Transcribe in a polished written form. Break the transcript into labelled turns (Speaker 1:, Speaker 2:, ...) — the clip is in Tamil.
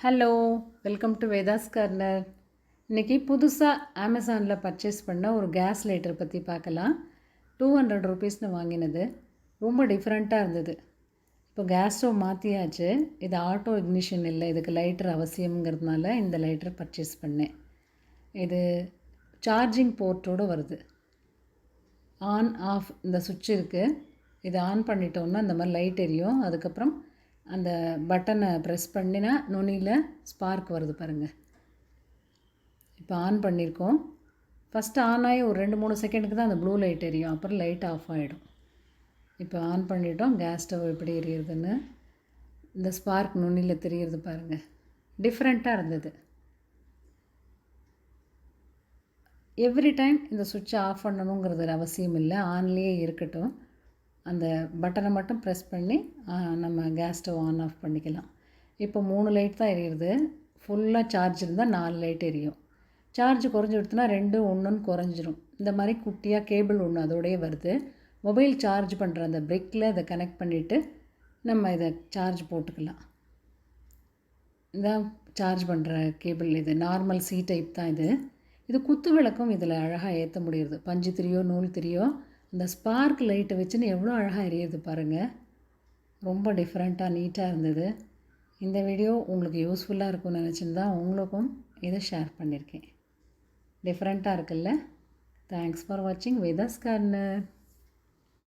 Speaker 1: Hello, welcome to Vedas corner. இன்றைக்கி புதுசாக அமேசானில் பர்ச்சேஸ் பண்ண ஒரு கேஸ் லைட்டர் பற்றி பார்க்கலாம். 200 ரூபீஸ்னு வாங்கினது. ரொம்ப டிஃப்ரெண்ட்டாக இருந்தது. இப்போ கேஸ் ஸ்டவ் மாற்றியாச்சு. இது ஆட்டோ இக்னிஷன் இல்லை, இதுக்கு லைட்டர் அவசியங்கிறதுனால இந்த லைட்டர் பர்ச்சேஸ் பண்ணேன். இது சார்ஜிங் போர்ட்டோடு வருது. ஆன் ஆஃப் இந்த சுவிட்ச் இருக்குது. இதை ஆன் பண்ணிட்டோன்னா இந்த மாதிரி லைட் எரியும். அதுக்கப்புறம் அந்த பட்டனை ப்ரெஸ் பண்ணினா நுனியில் ஸ்பார்க் வருது பாருங்கள். இப்போ ஆன் பண்ணியிருக்கோம். ஃபஸ்ட்டு ஆன் ஆகி ஒரு 2-3 செகண்டுக்கு தான் அந்த ப்ளூ லைட் எரியும், அப்புறம் லைட் ஆஃப் ஆகிடும். இப்போ ஆன் பண்ணிட்டோம். கேஸ் ஸ்டவ் எப்படி எரியுதுன்னு இந்த ஸ்பார்க் நுனியில் தெரியுறது பாருங்கள். டிஃப்ரெண்ட்டாக இருந்தது. எவ்ரி டைம் இந்த சுவிட்சை ஆஃப் பண்ணணுங்கிறது அவசியம் இல்லை, ஆன்லேயே இருக்கட்டும். அந்த பட்டனை மட்டும் ப்ரெஸ் பண்ணி நம்ம கேஸ் ஸ்டவ் ஆன் ஆஃப் பண்ணிக்கலாம். இப்போ 3 லைட் தான் எரியுது. ஃபுல்லாக சார்ஜ் இருந்தால் 4 லைட் எரியும். சார்ஜ் குறைஞ்சி விடுத்துனா 2 1ன்னு குறைஞ்சிரும். இந்த மாதிரி குட்டியாக கேபிள் ஒன்று அதோடய வருது. மொபைல் சார்ஜ் பண்ணுற அந்த பிரிக்கில் இதை கனெக்ட் பண்ணிவிட்டு நம்ம இதை சார்ஜ் போட்டுக்கலாம். இதான் சார்ஜ் பண்ணுற கேபிள். இது நார்மல் சி டைப் தான் இது. இது குத்து விளக்கும் இதில் அழகாக ஏற்ற முடியுது. பஞ்சு திரியோ நூல் திரியோ இந்த ஸ்பார்க் லைட்டை வச்சுன்னு எவ்வளோ அழகாக எரியுது பாருங்கள். ரொம்ப டிஃப்ரெண்ட்டாக நீட்டாக இருந்தது. இந்த வீடியோ உங்களுக்கு யூஸ்ஃபுல்லாக இருக்கும்னு நினச்சின்னு தான் உங்களுக்கும் இதை ஷேர் பண்ணியிருக்கேன். டிஃப்ரெண்ட்டாக இருக்குல்ல. தேங்க்ஸ் ஃபார் வாட்சிங் வேதாஸ் கார்னர்.